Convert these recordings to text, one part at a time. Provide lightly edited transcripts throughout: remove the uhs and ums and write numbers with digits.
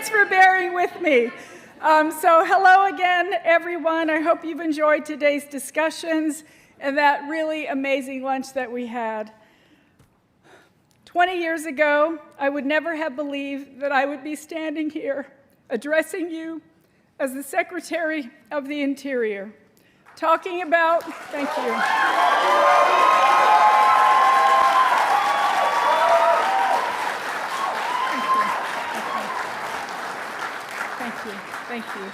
Thanks for bearing with me. So hello again, everyone. I hope you've enjoyed today's discussions and that really amazing lunch that we had. 20 years ago, I would never have believed that I would be standing here addressing you as the Secretary of the Interior, talking about, thank you. Thank you.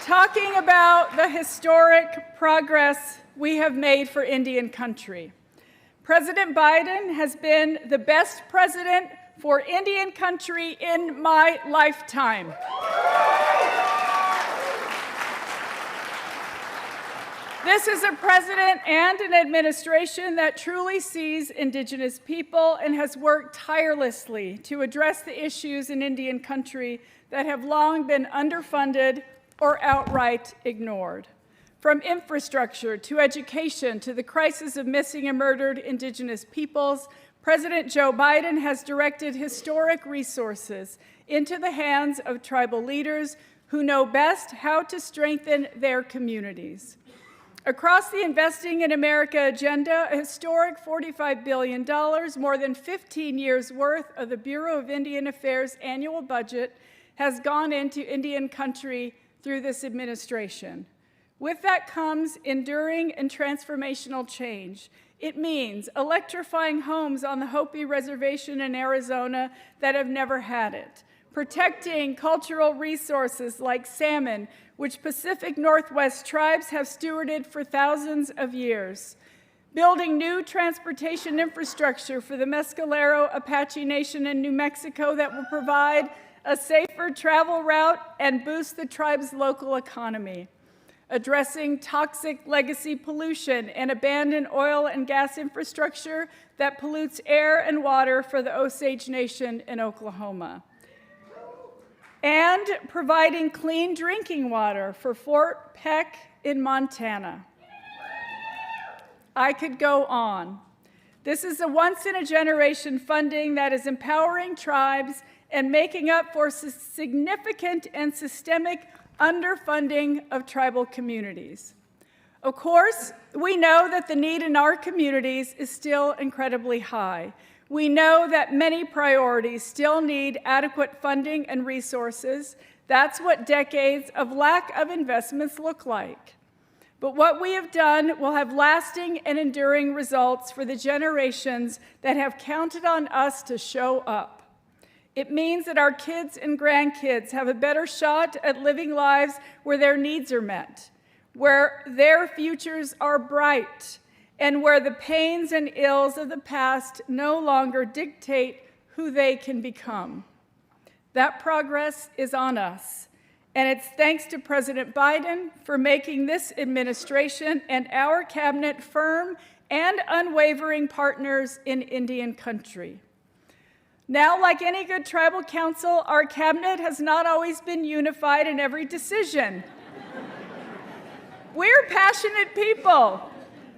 Talking about the historic progress we have made for Indian country. President Biden has been the best president for Indian country in my lifetime. This is a president and an administration that truly sees Indigenous people and has worked tirelessly to address the issues in Indian country that have long been underfunded or outright ignored. From infrastructure to education to the crisis of missing and murdered Indigenous peoples, President Joe Biden has directed historic resources into the hands of tribal leaders who know best how to strengthen their communities. Across the Investing in America agenda, a historic $45 billion, more than 15 years' worth of the Bureau of Indian Affairs annual budget has gone into Indian country through this administration. With that comes enduring and transformational change. It means electrifying homes on the Hopi Reservation in Arizona that have never had it, protecting cultural resources like salmon, which Pacific Northwest tribes have stewarded for thousands of years, building new transportation infrastructure for the Mescalero Apache Nation in New Mexico that will provide a safer travel route and boost the tribe's local economy, addressing toxic legacy pollution and abandoned oil and gas infrastructure that pollutes air and water for the Osage Nation in Oklahoma, and providing clean drinking water for Fort Peck in Montana. I could go on. This is a once-in-a-generation funding that is empowering tribes and making up for significant and systemic underfunding of tribal communities. Of course, we know that the need in our communities is still incredibly high. We know that many priorities still need adequate funding and resources. That's what decades of lack of investments look like. But what we have done will have lasting and enduring results for the generations that have counted on us to show up. It means that our kids and grandkids have a better shot at living lives where their needs are met, where their futures are bright, and where the pains and ills of the past no longer dictate who they can become. That progress is on us, and it's thanks to President Biden for making this administration and our cabinet firm and unwavering partners in Indian country. Now, like any good tribal council, our cabinet has not always been unified in every decision. We're passionate people,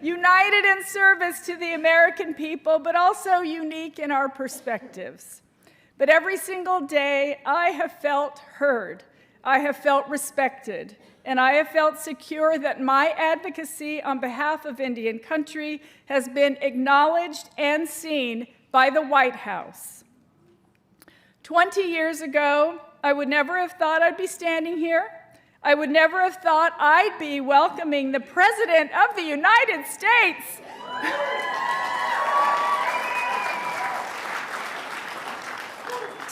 united in service to the American people, but also unique in our perspectives. But every single day, I have felt heard, I have felt respected, and I have felt secure that my advocacy on behalf of Indian country has been acknowledged and seen by the White House. 20 years ago, I would never have thought I'd be standing here. I would never have thought I'd be welcoming the President of the United States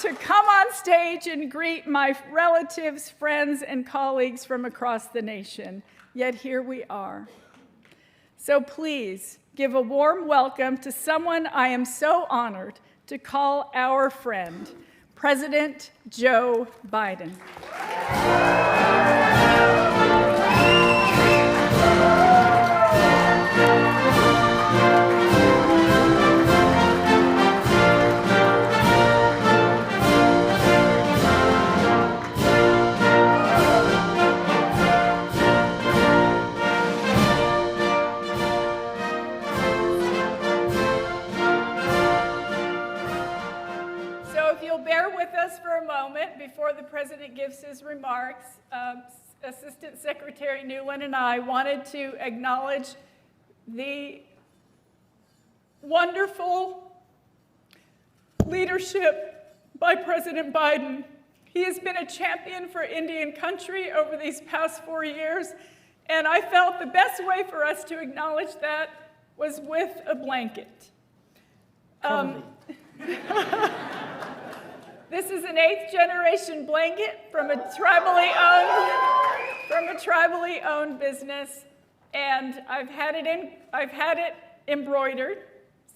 to come on stage and greet my relatives, friends, and colleagues from across the nation. Yet here we are. So please give a warm welcome to someone I am so honored to call our friend, President Joe Biden. you'll bear with us for a moment before the President gives his remarks, Assistant Secretary Newland and I wanted to acknowledge the wonderful leadership by President Biden. He has been a champion for Indian country over these past 4 years, and I felt the best way for us to acknowledge that was with a blanket. This is an 8th generation blanket from a tribally owned business, and I've had it embroidered.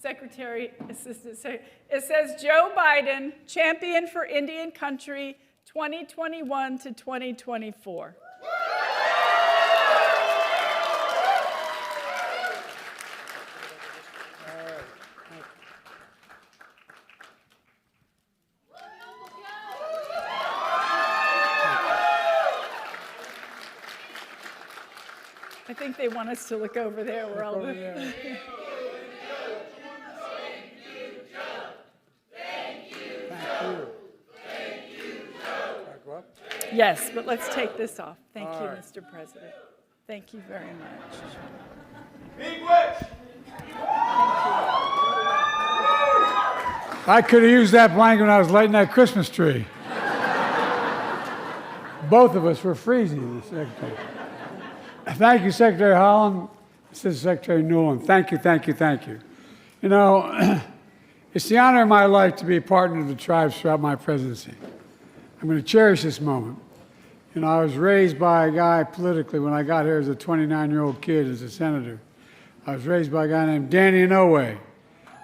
Assistant Secretary. It says Joe Biden, champion for Indian country, 2021 to 2024. I think they want us to look over there where all the... Yes, but let's take this off. Thank you, Mr. President. Thank you very much. I could have used that blanket when I was lighting that Christmas tree. Both of us were freezing, the Secretary. Thank you, Secretary Holland. Assistant Secretary Newland. Thank you, thank you, thank you. You know, it's the honor of my life to be a partner of the tribes throughout my presidency. I'm going to cherish this moment. You know, I was raised by a guy politically when I got here as a 29-year-old kid as a senator. I was raised by a guy named Danny Inouye.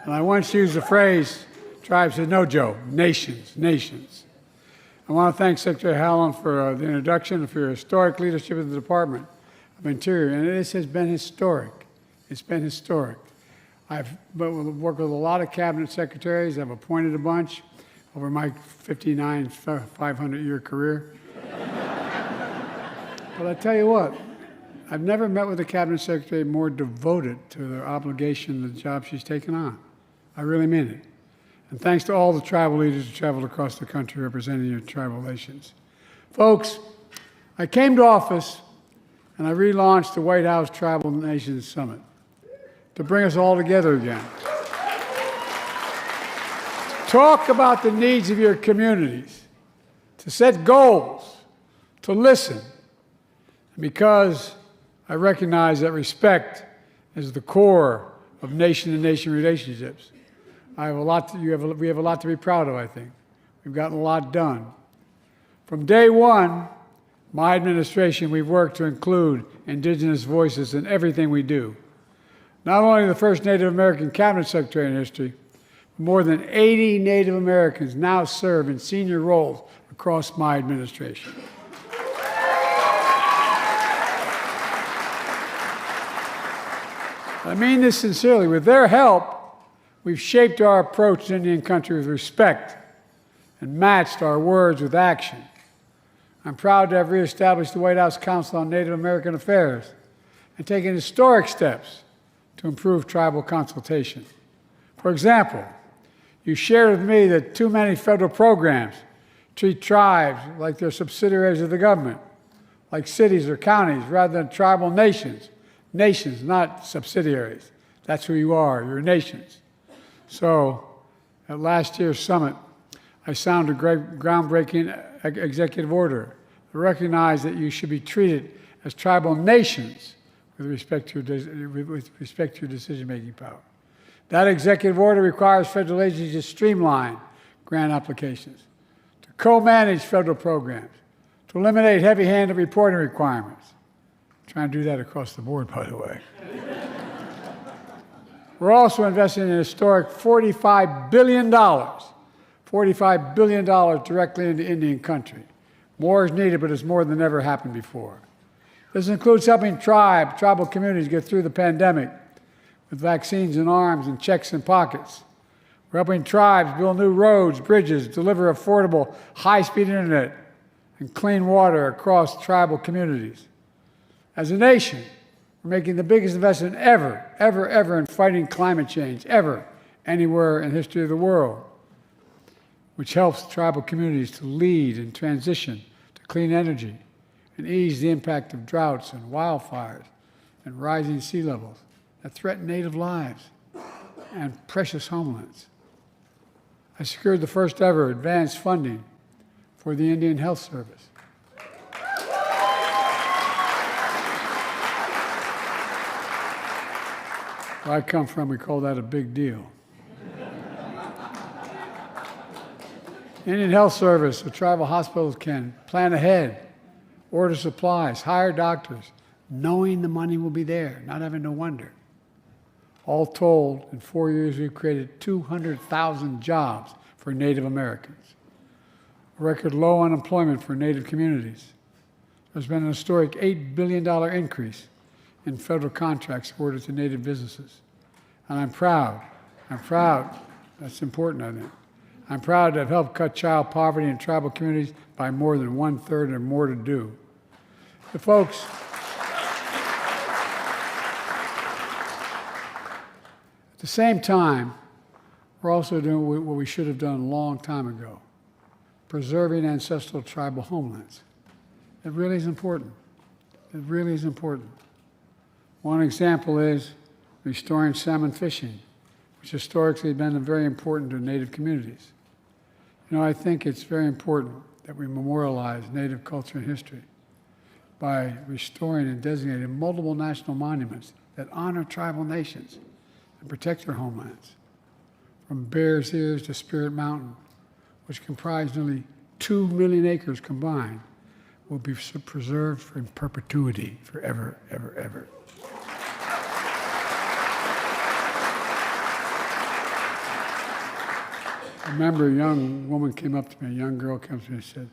And I once used the phrase, tribe said, no, Joe, nations, nations. I want to thank Secretary Howland for the introduction and for your historic leadership of the Department of Interior. And this has been historic. It's been historic. I've worked with a lot of cabinet secretaries. I've appointed a bunch over my 500-year career. But I tell you what, I've never met with a cabinet secretary more devoted to their obligation, the job she's taken on. I really mean it. And thanks to all the tribal leaders who traveled across the country representing your tribal nations. Folks, I came to office and I relaunched the White House Tribal Nations Summit to bring us all together again. Talk about the needs of your communities, to set goals, to listen. Because I recognize that respect is the core of nation-to-nation relationships. We have a lot to be proud of, I think. We've gotten a lot done. From day one, my administration, we've worked to include indigenous voices in everything we do. Not only the first Native American cabinet secretary in history, but more than 80 Native Americans now serve in senior roles across my administration. I mean this sincerely. With their help, we've shaped our approach to Indian country with respect and matched our words with action. I'm proud to have reestablished the White House Council on Native American Affairs and taken historic steps to improve tribal consultation. For example, you shared with me that too many federal programs treat tribes like they're subsidiaries of the government, like cities or counties, rather than tribal nations. Nations, not subsidiaries. That's who you are, you're nations. So, at last year's summit, I signed a groundbreaking executive order to recognize that you should be treated as tribal nations with respect to your decision-making power. That executive order requires federal agencies to streamline grant applications, to co-manage federal programs, to eliminate heavy-handed reporting requirements. Trying to do that across the board, by the way. We're also investing in a historic $45 billion directly into Indian country. More is needed, but it's more than ever happened before. This includes helping tribal communities get through the pandemic with vaccines and arms and checks in pockets. We're helping tribes build new roads, bridges, deliver affordable, high-speed internet, and clean water across tribal communities. As a nation, we're making the biggest investment ever in fighting climate change, ever, anywhere in the history of the world. which helps tribal communities to lead in transition to clean energy and ease the impact of droughts and wildfires and rising sea levels that threaten native lives and precious homelands. I secured the first ever advanced funding for the Indian Health Service. Where I come from, we call that a big deal. Indian Health Service, the tribal hospitals can plan ahead, order supplies, hire doctors, knowing the money will be there, not having to wonder. All told, in 4 years, we've created 200,000 jobs for Native Americans, a record low unemployment for Native communities. There's been an historic $8 billion increase in federal contracts awarded to Native businesses. And I'm proud, that's important, I think. I'm proud to have helped cut child poverty in tribal communities by more than 1/3 and more to do. The folks, at the same time, we're also doing what we should have done a long time ago, preserving ancestral tribal homelands. It really is important. It really is important. One example is restoring salmon fishing, which historically has been very important to Native communities. You know, I think it's very important that we memorialize Native culture and history by restoring and designating multiple national monuments that honor tribal nations and protect their homelands. From Bears Ears to Spirit Mountain, which comprise nearly 2 million acres combined, will be preserved in perpetuity forever, ever, ever. I remember a young woman came up to me, a young girl comes to me and said,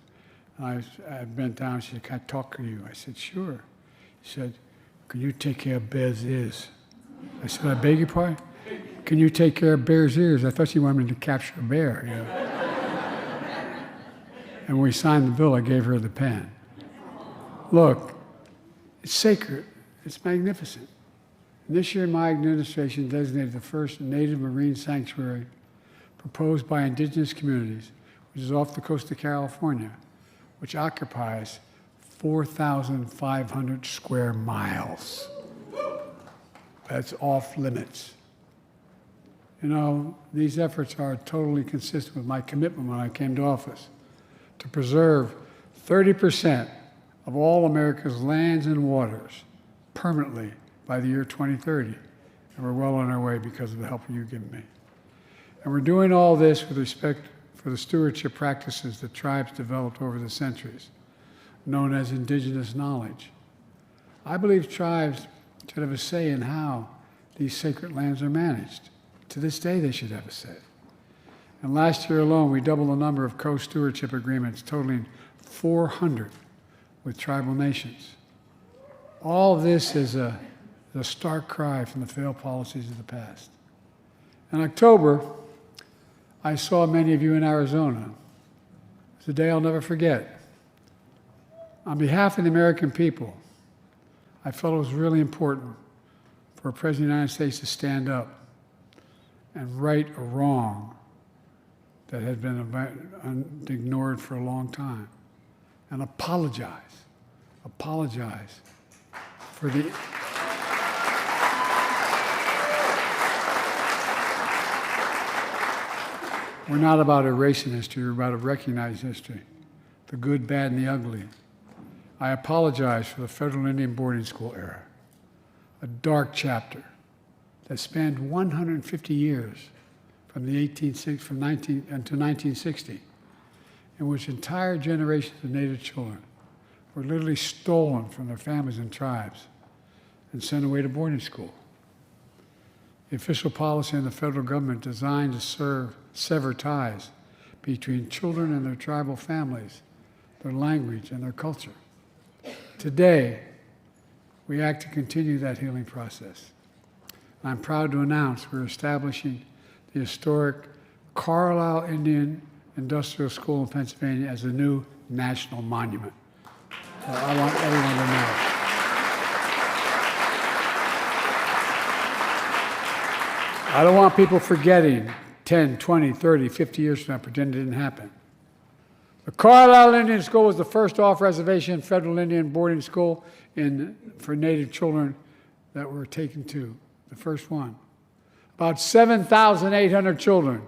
I bent down, she said, "Can I talk to you?" I said, "Sure." She said, "Can you take care of Bears Ears?" I said, "I beg your pardon? Can you take care of Bears Ears?" I thought she wanted me to capture a bear, you know. And when we signed the bill, I gave her the pen. Look, it's sacred, it's magnificent. And this year, my administration designated the first Native Marine Sanctuary proposed by indigenous communities, which is off the coast of California, which occupies 4,500 square miles. That's off limits. You know, these efforts are totally consistent with my commitment when I came to office to preserve 30% of all America's lands and waters permanently by the year 2030. And we're well on our way because of the help you've given me. And we're doing all this with respect for the stewardship practices that tribes developed over the centuries, known as indigenous knowledge. I believe tribes should have a say in how these sacred lands are managed. To this day, they should have a say. And last year alone, we doubled the number of co-stewardship agreements, totaling 400 with tribal nations. All of this is a stark cry from the failed policies of the past. In October, I saw many of you in Arizona. It's a day I'll never forget. On behalf of the American people, I felt it was really important for a President of the United States to stand up and right a wrong that had been ignored for a long time, and apologize for the We're not about erasing history, we're about recognizing history, the good, bad, and the ugly. I apologize for the federal Indian boarding school era, a dark chapter that spanned 150 years from 1960, in which entire generations of Native children were literally stolen from their families and tribes and sent away to boarding school. The official policy in the federal government designed to sever ties between children and their tribal families, their language, and their culture. Today, we act to continue that healing process. I'm proud to announce we're establishing the historic Carlisle Indian Industrial School in Pennsylvania as a new national monument. I want everyone to know. I don't want people forgetting 10, 20, 30, 50 years from now, pretend it didn't happen. The Carlisle Indian School was the first off-reservation federal Indian boarding school for Native children that were taken to, the first one. About 7,800 children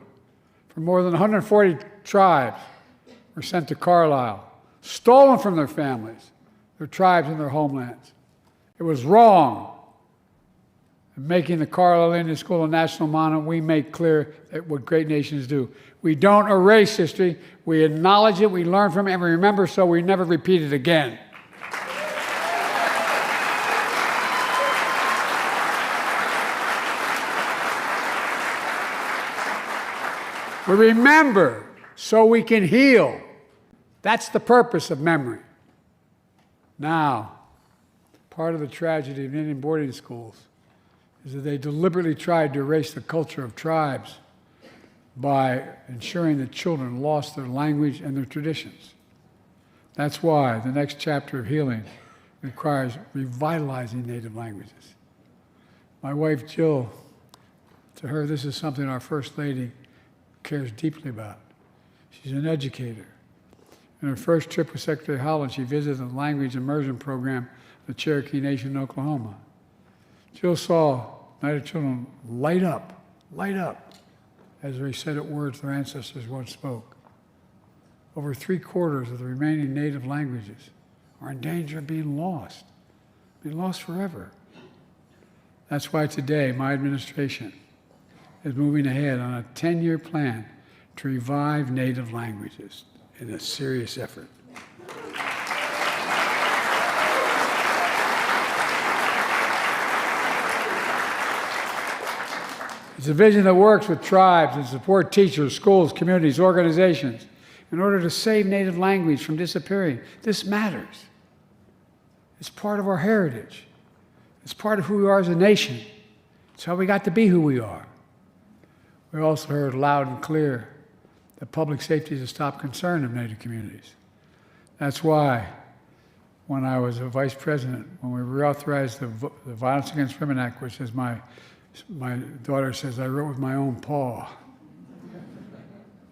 from more than 140 tribes were sent to Carlisle, stolen from their families, their tribes, and their homelands. It was wrong. In making the Carlisle Indian School a national monument, we make clear that what great nations do. We don't erase history, we acknowledge it, we learn from it, and we remember so we never repeat it again. We remember so we can heal. That's the purpose of memory. Now, part of the tragedy of Indian boarding schools is that they deliberately tried to erase the culture of tribes by ensuring that children lost their language and their traditions. That's why the next chapter of healing requires revitalizing native languages. My wife, Jill, to her, this is something our First Lady cares deeply about. She's an educator. In her first trip with Secretary Howland, she visited the language immersion program of the Cherokee Nation in Oklahoma. Jill saw Native children light up, as they recited words their ancestors once spoke. Over 3/4 of the remaining Native languages are in danger of being lost forever. That's why today my administration is moving ahead on a 10-year plan to revive Native languages in a serious effort. It's a vision that works with tribes and support teachers, schools, communities, organizations in order to save Native language from disappearing. This matters. It's part of our heritage. It's part of who we are as a nation. It's how we got to be who we are. We also heard loud and clear that public safety is a top concern of Native communities. That's why when I was a vice president, when we reauthorized the Violence Against Women Act, which is my daughter says I wrote with my own paw.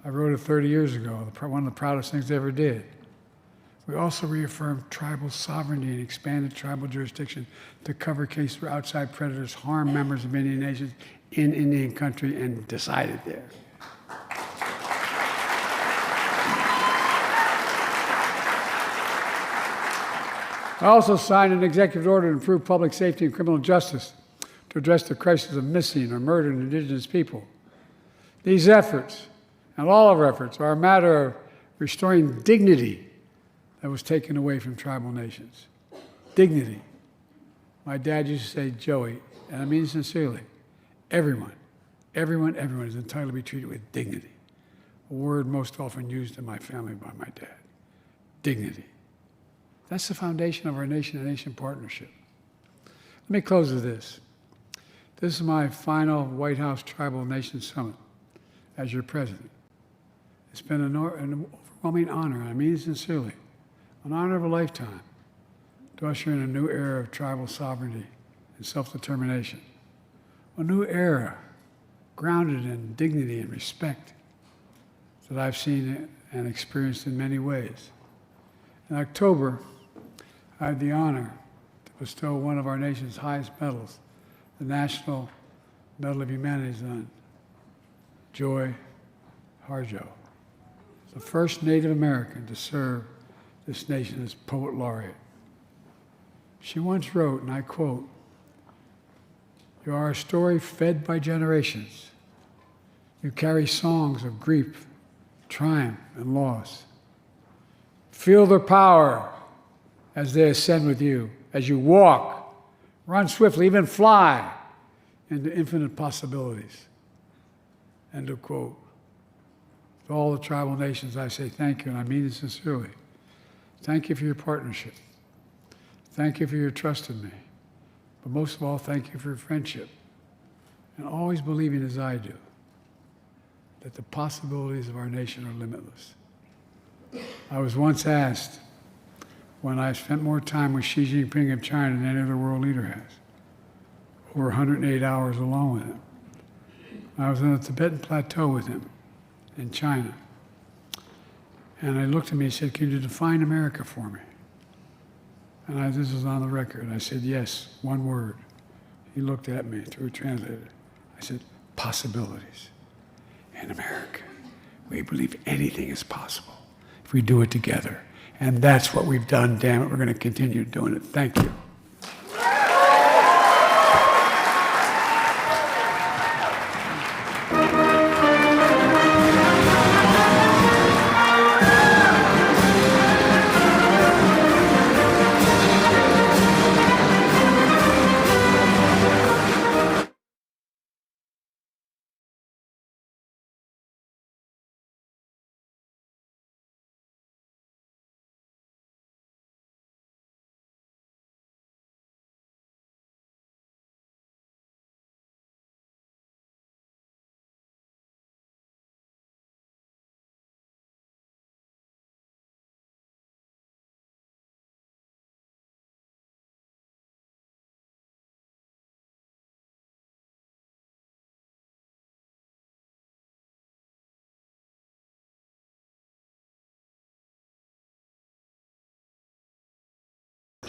I wrote it 30 years ago, one of the proudest things I ever did. We also reaffirmed tribal sovereignty and expanded tribal jurisdiction to cover cases where outside predators harm members of Indian nations in Indian country and decided there. I also signed an executive order to improve public safety and criminal justice to address the crisis of missing or murdered Indigenous people. These efforts, and all of our efforts, are a matter of restoring dignity that was taken away from tribal nations. Dignity. My dad used to say, Joey, and I mean it sincerely, everyone is entitled to be treated with dignity. A word most often used in my family by my dad. Dignity. That's the foundation of our nation-to-nation partnership. Let me close with this. This is my final White House Tribal Nation Summit as your president. It's been an overwhelming honor, and I mean it sincerely, an honor of a lifetime to usher in a new era of tribal sovereignty and self-determination. A new era grounded in dignity and respect that I've seen and experienced in many ways. In October, I had the honor to bestow one of our nation's highest medals, the National Medal of Humanities, on Joy Harjo, the first Native American to serve this nation as Poet Laureate. She once wrote, and I quote, "You are a story fed by generations. You carry songs of grief, triumph, and loss. Feel their power as they ascend with you, as you walk, run swiftly, even fly into infinite possibilities." End of quote. To all the tribal nations, I say thank you, and I mean it sincerely. Thank you for your partnership. Thank you for your trust in me. But most of all, thank you for your friendship. And always believing, as I do, that the possibilities of our nation are limitless. I was once asked when I spent more time with Xi Jinping of China than any other world leader has, over 108 hours alone with him. I was on the Tibetan Plateau with him in China. And he looked at me and said, "Can you define America for me?" And this is on the record. I said, "Yes, one word." He looked at me through a translator. I said, "Possibilities." In America, we believe anything is possible if we do it together. And that's what we've done, damn it. We're going to continue doing it. Thank you.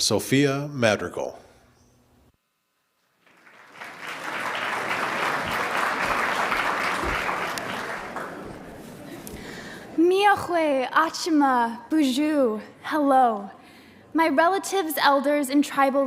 Sophia Madrigal. Miahue, Achima, Buju, hello. My relatives, elders, and tribal